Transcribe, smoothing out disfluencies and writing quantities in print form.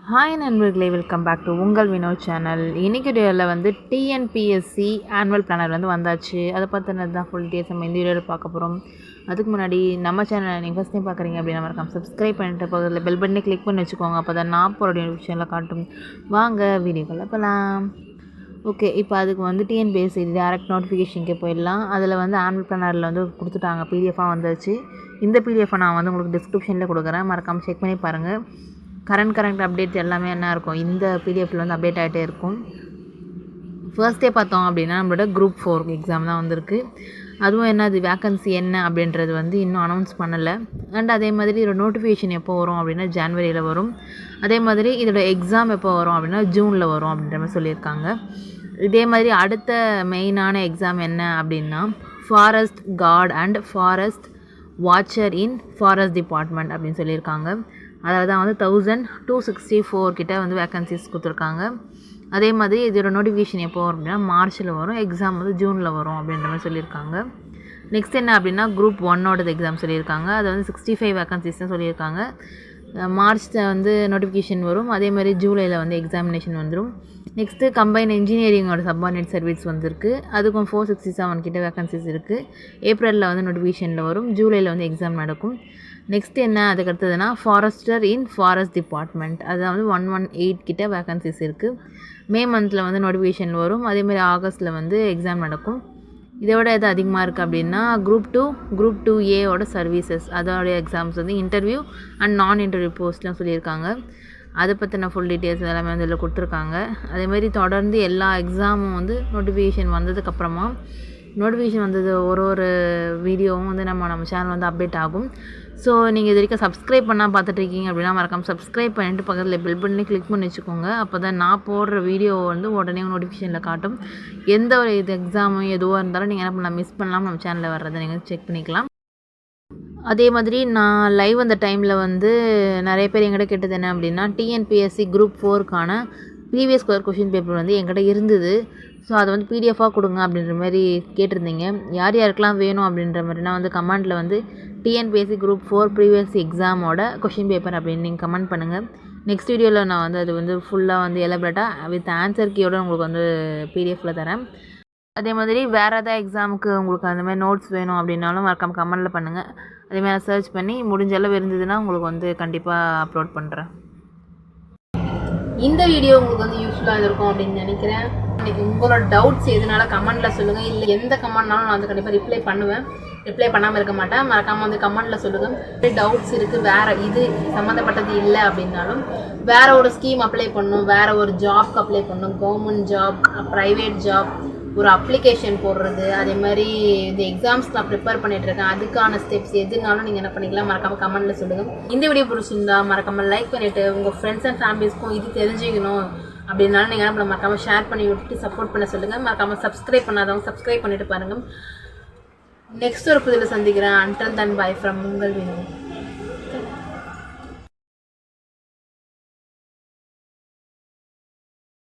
Hi நண்பர்களே, welcome back to உங்கள் Vinod channel. இன்றைக்கி வீடியோவில் வந்து டிஎன்பிஎஸ்சி ஆனுவல் பிளானர் வந்து வந்தாச்சு. அதை பற்றினது தான் ஃபுல் டீட்டெயில்ஸ் நம்ம இந்த வீடியோவில் பார்க்க போகிறோம். அதுக்கு முன்னாடி நம்ம சேனலை நீங்கள் ஃபஸ்ட் டைம் பார்க்குறீங்க அப்படின்னா மறக்காம சப்ஸ்கிரைப் பண்ணிட்டு பக்கத்தில் பெல் பட்டனை கிளிக் பண்ணி வச்சுக்கோங்க. அப்போ தான் நான் போகிற நோட்டிஃபிகேஷனில் காட்டும். வாங்க வீடியோக்குள்ளே போகலாம். ஓகே, இப்போ அதுக்கு வந்து டிஎன்பிஎஸ்சி டேரக்ட் நோட்டிஃபிகேஷனுக்கே போயிடலாம். அதில் வந்து ஆனுவல் பிளானரில் வந்து கொடுத்துட்டாங்க, பிடிஎஃபாக வந்துச்சு. இந்த பிடிஎஃபை நான் வந்து உங்களுக்கு டிஸ்கிரிப்ஷனில் கொடுக்குறேன், மறக்காமல் செக் பண்ணி பாருங்கள். கரண்ட் அப்டேட் எல்லாமே என்ன இருக்கும் இந்த பிடிஎஃப்பில் வந்து அப்டேட் ஆகிட்டே இருக்கும். ஃபர்ஸ்ட் டே பார்த்தோம் அப்படின்னா நம்மளோட குரூப் 4 எக்ஸாம் தான் வந்திருக்கு. அதுவும் என்ன, அது வேக்கன்சி என்ன அப்படின்றது வந்து இன்னும் அனௌன்ஸ் பண்ணலை. அண்ட் அதே மாதிரி இதோட நோட்டிஃபிகேஷன் எப்போ வரும் அப்படின்னா ஜனவரியில் வரும். அதே மாதிரி இதோட எக்ஸாம் எப்போ வரும் அப்படின்னா ஜூனில் வரும் அப்படின்ற மாதிரி சொல்லியிருக்காங்க. இதே மாதிரி அடுத்த மெயினான எக்ஸாம் என்ன அப்படின்னா forest card and forest watcher in forest department அப்படின்னு சொல்லியிருக்காங்க. அதில் தான் வந்து 1264 கிட்ட வந்து வேக்கன்சிஸ் கொடுத்துருக்காங்க. அதே மாதிரி இதோட நோட்டிஃபிகேஷன் எப்போ வரும் அப்படின்னா மார்ச்சில் வரும், எக்ஸாம் வந்து ஜூனில் வரும் அப்படின்ற மாதிரி சொல்லியிருக்காங்க. நெக்ஸ்ட் என்ன அப்படின்னா குரூப் 1ஓடது எக்ஸாம் சொல்லியிருக்காங்க. அது வந்து 65 வேக்கன்சிஸ் தான் சொல்லியிருக்காங்க. மார்ச்சில் வந்து நோட்டிஃபிகேஷன் வரும், அதே மாதிரி ஜூலையில் வந்து எக்ஸாமினேஷன் வந்துடும். நெக்ஸ்ட்டு கம்பைன் இன்ஜினியரிங்கோட சப்பார்டினேட் சர்வீஸ் வந்திருக்கு. அதுக்கும் 467 கிட்ட வேக்கன்சிஸ் இருக்குது. ஏப்ரலில் வந்து நோட்டிஃபிகேஷனில் வரும், ஜூலையில் வந்து எக்ஸாம் நடக்கும். நெக்ஸ்ட் என்ன அதுக்கு அடுத்ததுன்னா ஃபாரஸ்டர் இன் ஃபாரஸ்ட் டிபார்ட்மெண்ட், அதாவது வந்து 118 கிட்ட வேக்கன்சிஸ் இருக்குது. மே மந்தில் வந்து நோட்டிஃபிகேஷன் வரும், அதேமாதிரி ஆகஸ்ட்டில் வந்து எக்ஸாம் நடக்கும். இதோட எது அதிகமாக இருக்குது அப்படின்னா குரூப் 2A சர்வீசஸ், அதோடைய எக்ஸாம்ஸ் வந்து இன்டர்வியூ அண்ட் நான் இன்டர்வியூ போஸ்ட்லாம் சொல்லியிருக்காங்க. அதை பற்றின ஃபுல் டீட்டெயில்ஸ் எல்லாமே வந்து இதில் கொடுத்துருக்காங்க. அதேமாதிரி தொடர்ந்து எல்லா எக்ஸாமும் வந்து நோட்டிஃபிகேஷன் வந்ததுக்கப்புறமா நோட்டிஃபிகேஷன் வந்தது ஒரு வீடியோவும் வந்து நம்ம சேனல் வந்து அப்டேட் ஆகும். ஸோ நீங்கள் இது வரைக்கும் சப்ஸ்கிரைப் பண்ணால் பார்த்துட்ருக்கீங்க அப்படின்னா மறக்காமல் சப்ஸ்கிரைப் பண்ணிட்டு பக்கத்தில் பெல் பட்டனே கிளிக் பண்ணி வச்சுக்கோங்க. அப்போ தான் நான் போடுற வீடியோ வந்து உடனே நோட்டிஃபிகேஷனில் காட்டும். எந்த ஒரு இது எக்ஸாமும் எதுவாக இருந்தாலும் நீங்கள் என்ன பண்ணலாம், மிஸ் பண்ணலாம், நம்ம சேனலில் வர்றதை நீங்கள் செக் பண்ணிக்கலாம். அதே மாதிரி நான் லைவ் அந்த டைமில் வந்து நிறைய பேர் என்கிட்ட கேட்டது என்ன அப்படின்னா டிஎன்பிஎஸ்சி குரூப் 4க்கான ப்ரீவியஸ் கொஷின் பேப்பர் வந்து என்கிட்ட இருந்தது. ஸோ அதை வந்து பிடிஎஃபாக கொடுங்க அப்படின்ற மாதிரி கேட்டிருந்தீங்க. யார் யாருக்கெல்லாம் வேணும் அப்படின்ற மாதிரினா வந்து கமெண்ட்டில் வந்து டிஎன்பிஎஸ்சி குரூப் 4 ப்ரீவியஸ் எக்ஸாமோட கொஷின் பேப்பர் அப்படின்னு நீங்கள் கமெண்ட் பண்ணுங்கள். நெக்ஸ்ட் வீடியோவில் நான் வந்து அது வந்து ஃபுல்லாக வந்து எலபரேட்டாக வித் ஆன்சர் கீயோட உங்களுக்கு வந்து பிடிஎஃபில் தரேன். அதே மாதிரி வேறு ஏதாவது எக்ஸாமுக்கு உங்களுக்கு அந்த மாதிரி நோட்ஸ் வேணும் அப்படின்னாலும் மறக்காமல் கமெண்ட்டில் பண்ணுங்கள். அதேமாதிரி சர்ச் பண்ணி முடிஞ்ச அளவு இருந்ததுன்னா உங்களுக்கு வந்து கண்டிப்பாக அப்லோட் பண்ணுறேன். இந்த வீடியோ உங்களுக்கு வந்து யூஸ்ஃபுல்லாக இருக்கும் அப்படின்னு நினைக்கிறேன். இன்றைக்கி உங்களோட டவுட்ஸ் எதுனால கமெண்ட்டில் சொல்லுங்கள். இல்லை எந்த கமெண்ட்னாலும் நான் வந்து கண்டிப்பாக ரிப்ளை பண்ணுவேன், ரிப்ளை பண்ணாமல் இருக்க மாட்டேன். மறக்காமல் வந்து கமெண்ட்டில் சொல்லுங்கள். டவுட்ஸ் இருக்குது, வேறு இது சம்மந்தப்பட்டது இல்லை அப்படின்னாலும் வேறு ஒரு ஸ்கீம் அப்ளை பண்ணணும், வேறு ஒரு ஜாப்க்கு அப்ளை பண்ணணும், கவர்மெண்ட் ஜாப், ப்ரைவேட் ஜாப், ஒரு அப்ளிகேஷன் போடுறது, அதே மாதிரி இந்த எக்ஸாம்ஸ்க்கு நான் ப்ரிப்பேர் பண்ணிகிட்ருக்கேன், அதுக்கான ஸ்டெப்ஸ் எதுனாலும் நீங்கள் என்ன பண்ணிக்கலாம் மறக்காமல் கமெண்ட்டில் சொல்லுங்கள். இந்த வீடியோ பிடிச்சிருந்தா மறக்காமல் லைக் பண்ணிவிட்டு உங்கள் ஃப்ரெண்ட்ஸ் அண்ட் ஃபேமிலிஸ்க்கும் இது தெரிஞ்சுக்கணும் அப்படின்னாலும் நீங்கள் என்ன பண்ண மறக்காமல் ஷேர் பண்ணி விட்டுட்டு சப்போர்ட் பண்ண சொல்லுங்கள். மறக்காமல் சப்ஸ்கிரைப் பண்ணாதவங்க சப்ஸ்கிரைப் பண்ணிவிட்டு பாருங்கள். நெக்ஸ்ட் ஒரு புதில் சந்திக்கிறேன். அன்டில் தென் பை ஃப்ரம் உங்கள் வினோத்.